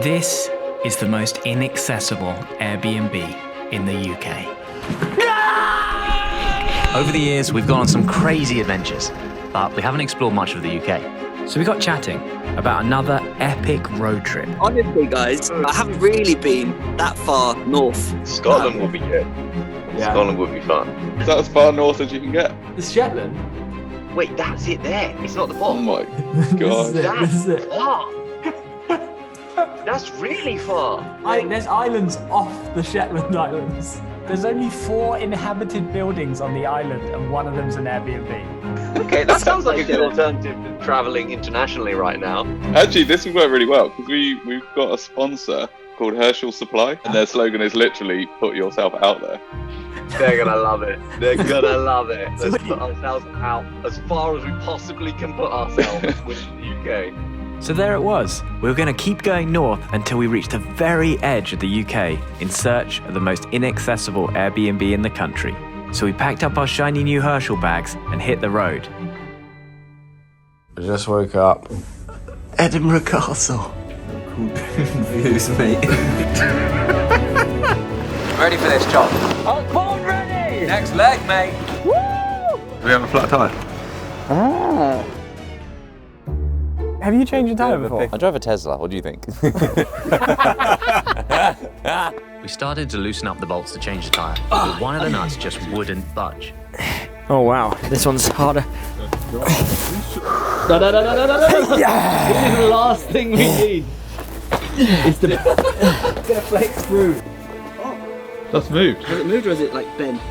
This is the most inaccessible Airbnb in the UK. Over the years, we've gone on some crazy adventures, but we haven't explored much of the UK. So we got chatting about another epic road trip. Honestly, guys, I haven't really been that far north. Scotland will be good. Yeah. Scotland would be fun. Is that as far north as you can get? It's Shetland. Wait, that's it there. It's not the Oh bottom. my god. This is it. Far. That's really far. There's islands off the Shetland Islands. There's only 4 inhabited buildings on the island, and one of them's an Airbnb. Okay, that sounds like a good alternative to travelling internationally right now. Actually, this would work really well because we've got a sponsor called Herschel Supply, and their slogan is literally "Put yourself out there." They're gonna love it. They're gonna love it. Let's put ourselves out as far as we possibly can put ourselves with the UK. So there it was. We were going to keep going north until we reached the very edge of the UK in search of the most inaccessible Airbnb in the country. So we packed up our shiny new Herschel bags and hit the road. I just woke up. Edinburgh Castle. Views, mate. Ready for this, Chop? I'm born ready! Next leg, mate. Do we have a flat tyre? Have you changed your tyre before? I drive a Tesla, what do you think? We started to loosen up the bolts to change the tyre, but one of the nuts just wouldn't budge. Oh wow, this one's harder. No. Yeah. This is the last thing we need. It's gonna flex through. That's moved. Has it moved or is it like bent?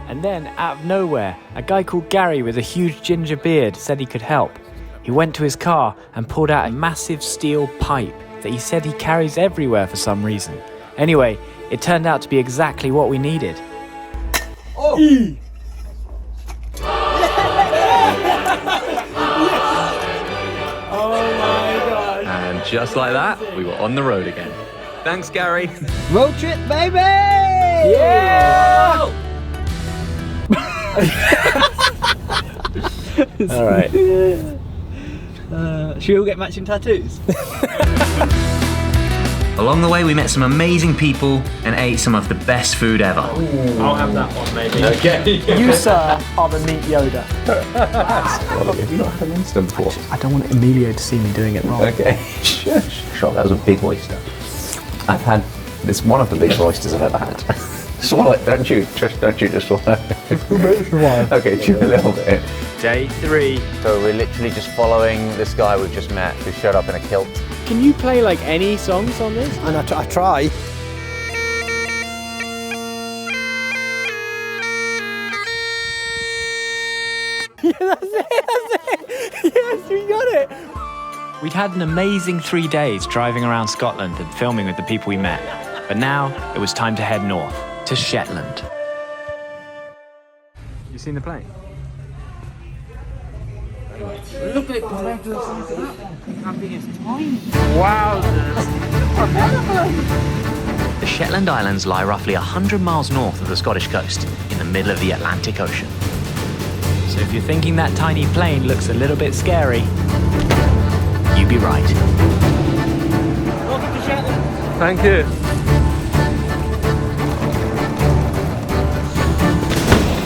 And then, out of nowhere, a guy called Gary with a huge ginger beard said he could help. He went to his car and pulled out a massive steel pipe that he said he carries everywhere for some reason. Anyway, it turned out to be exactly what we needed. Oh! Oh my god. And just like that, we were on the road again. Thanks, Gary. Road trip, baby! Yeah! All right. Should we all get matching tattoos? Along the way, we met some amazing people and ate some of the best food ever. I'll have that one, maybe. Okay. You, sir, are the meat Yoda. Have you not had an instant before? I don't want Emilio to see me doing it wrong. Okay. Sure, that was a big oyster. I've had this one of the biggest oysters I've ever had. Swallow it, don't you just swallow it. Okay, chew a little bit. Day 3. So we're literally just following this guy we've just met who showed up in a kilt. Can you play like any songs on this? And I try. Yeah, that's it. Yes, we got it. We'd had an amazing 3 days driving around Scotland and filming with the people we met. But now it was time to head north to Shetland. You seen the plane? Look at Wow! The Shetland Islands lie roughly 100 miles north of the Scottish coast, in the middle of the Atlantic Ocean. So if you're thinking that tiny plane looks a little bit scary, you'd be right. Welcome to Shetland. Thank you.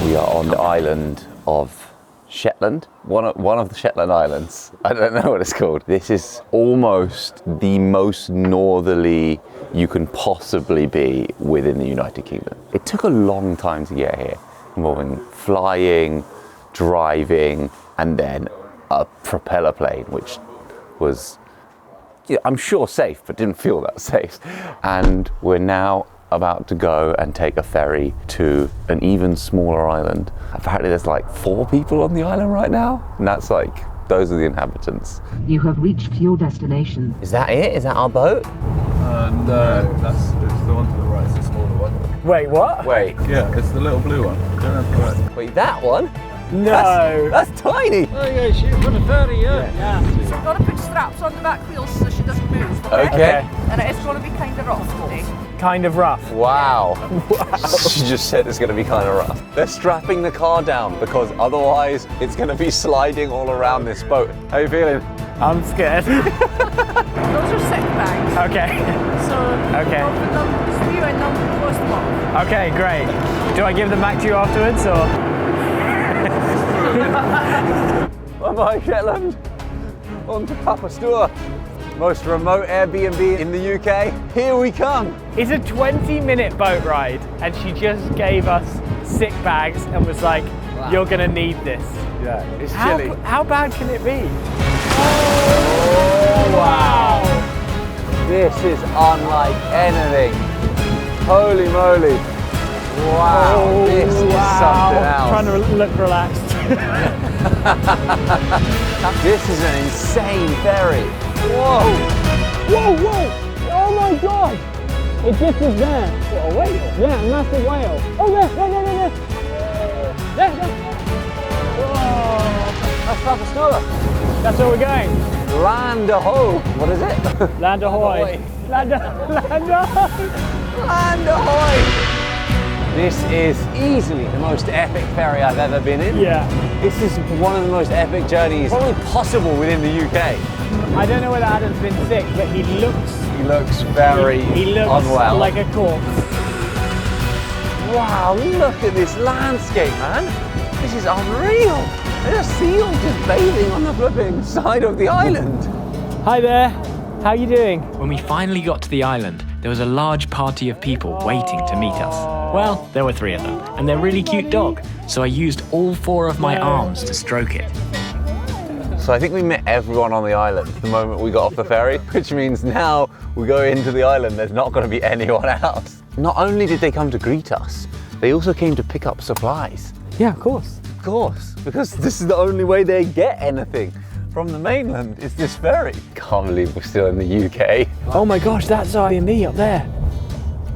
We are on the island of Shetland, one of the Shetland Islands. I don't know what it's called. This is almost the most northerly you can possibly be within the United Kingdom. It took a long time to get here, involving flying, driving, and then a propeller plane, which was, I'm sure safe, but didn't feel that safe. And we're now about to go and take a ferry to an even smaller island. Apparently there's like 4 people on the island right now, and that's like, those are the inhabitants. You have reached your destination. Is that it? Is that our boat? No, it's the one to the right, it's the smaller one. Wait, what? Wait, Yeah, it's the little blue one. Don't have the right. wait, that one? No. That's tiny. Oh yeah, she's got a 30, yeah. You've got to put straps on the back wheels so she doesn't move, okay? Okay. And it is going to be kind of rough today. Kind of rough. Wow. She just said it's going to be kind of rough. They're strapping the car down because otherwise it's going to be sliding all around this boat. How are you feeling? I'm scared. Those are sick bags. Okay. So, Okay. it's for you and number post box. Okay, great. Do I give them back to you afterwards, or? Bye-bye, Shetland. On to Papa Store. Most remote Airbnb in the UK. Here we come. It's a 20-minute boat ride, and she just gave us sick bags and was like, "You're gonna need this." Yeah, it's chilly. How bad can it be? Oh, wow! This is unlike anything. Holy moly. Wow, this is something else. Trying to look relaxed. This is an insane ferry. Whoa! Whoa, whoa! Oh my god! It just is there. What, a whale? Yeah, a massive whale. Oh, there! There! Whoa! That's Papa Store. That's where we're going. Land ahoy. What is it? Land ahoy. Land ahoy. Land ahoy. This is easily the most epic ferry I've ever been in. Yeah. This is one of the most epic journeys probably possible within the UK. I don't know whether Adam's been sick, but he looks very he looks unwell. like a corpse. Wow, look at this landscape, man. This is unreal. There's a seal just bathing on the flipping side of the island. Hi there. How you doing? When we finally got to the island, there was a large party of people waiting to meet us. Well, there were 3 of them, and they're a really cute dog, so I used all 4 of my arms to stroke it. So I think we met everyone on the island the moment we got off the ferry, which means now we go into the island, there's not going to be anyone else. Not only did they come to greet us, they also came to pick up supplies. Yeah, of course. Of course, because this is the only way they get anything from the mainland, is this ferry. Can't believe we're still in the UK. Oh my gosh, that's Airbnb up there.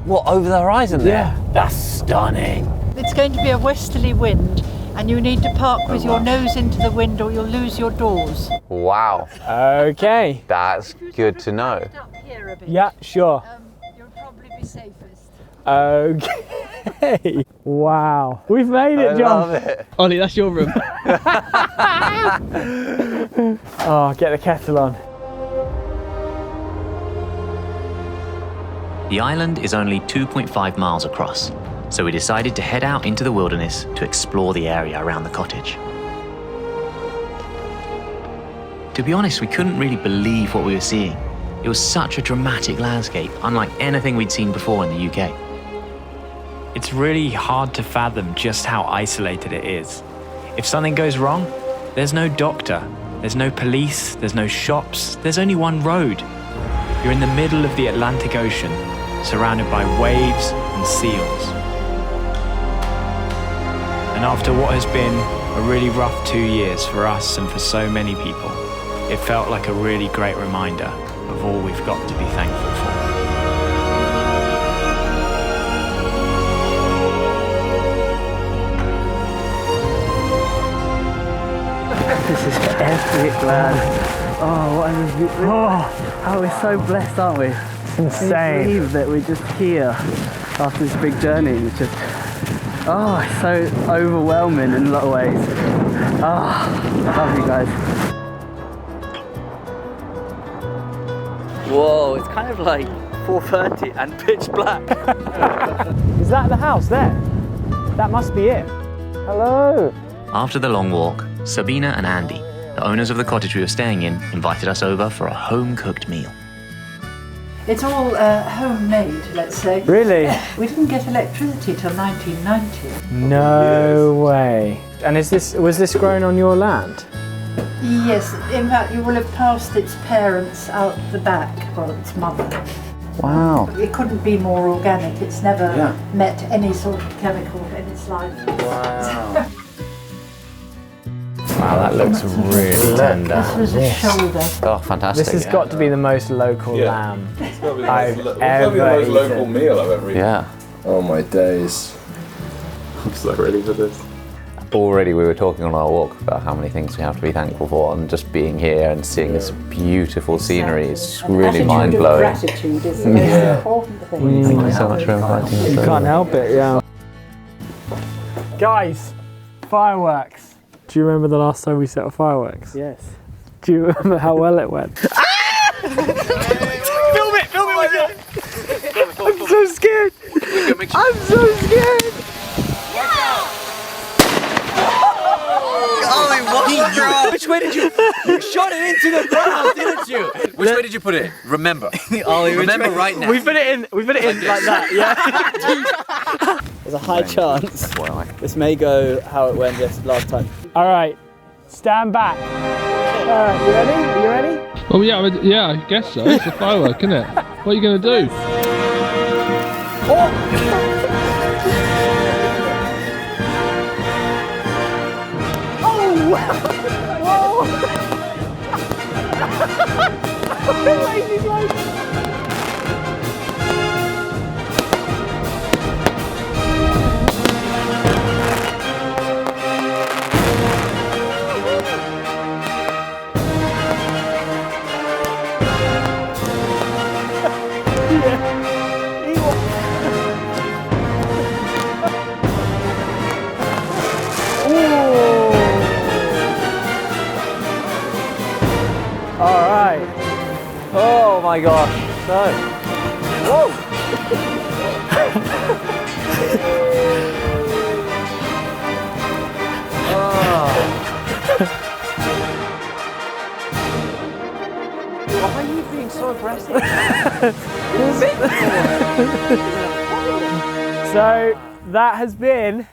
What, over the horizon there? Yeah, that's stunning. It's going to be a westerly wind and you need to park with your nose into the wind or you'll lose your doors. Wow. Okay. That's good to know. Up here a bit. Yeah, sure. You'll probably be safest. Okay. Wow. We've made it, I John. love it. Ollie, that's your room. Oh, get the kettle on. The island is only 2.5 miles across, so we decided to head out into the wilderness to explore the area around the cottage. To be honest, we couldn't really believe what we were seeing. It was such a dramatic landscape, unlike anything we'd seen before in the UK. It's really hard to fathom just how isolated it is. If something goes wrong, there's no doctor, there's no police, there's no shops, there's only one road. You're in the middle of the Atlantic Ocean, surrounded by waves and seals. And after what has been a really rough 2 years for us and for so many people, it felt like a really great reminder of all we've got to be thankful for. This is epic, man. Oh, what a we're so blessed, aren't we? It's insane. Can you believe that we're just here after this big journey? It's just, it's so overwhelming in a lot of ways. I love you guys. Whoa, it's kind of like 4:30 and pitch black. Is that the house there? That must be it. Hello. After the long walk, Sabina and Andy, the owners of the cottage we were staying in, invited us over for a home-cooked meal. It's all homemade, let's say. Really? We didn't get electricity till 1990. No way. And was this grown on your land? Yes, in fact you will have passed its parents out the back, well its mother. Wow. It couldn't be more organic, it's never met any sort of chemical in its life. Wow. Wow, that looks really tender. This was a shoulder. Oh, fantastic. This has got to be the most local lamb I've It's ever the most local eaten. meal I've ever eaten. Yeah. Oh my days. I'm so ready for this. Already we were talking on our walk about how many things we have to be thankful for, and just being here and seeing this beautiful scenery is really mind-blowing. Gratitude is the most important thing. Thank you so much for inviting us. You can't help it, yeah. Guys, fireworks. Do you remember the last time we set off fireworks? Yes. Do you remember how well it went? Film it with you. I'm so scared. I'm so scared. Ollie, what the hell? Which way did you shot it into the ground, didn't you? Which way did you put it? Remember. Ollie, remember right now. We put it in like that, yeah. There's a high chance this may go how it went last time. All right, stand back. All right, you ready? Are you ready? Oh yeah, I guess so. It's a firework, isn't it? What are you going to do? Oh! All right. Oh my gosh. So. Whoa. Why are you being so aggressive? So that has been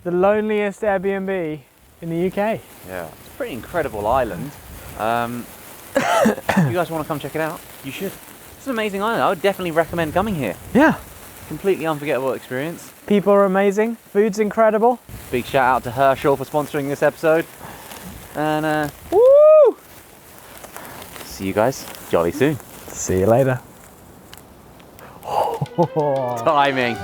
the loneliest Airbnb in the UK. Yeah, it's a pretty incredible island. If you guys want to come check it out, you should. It's an amazing island. I would definitely recommend coming here. Yeah. Completely unforgettable experience. People are amazing. Food's incredible. Big shout out to Herschel for sponsoring this episode. And woo! See you guys jolly soon. See you later. Timing.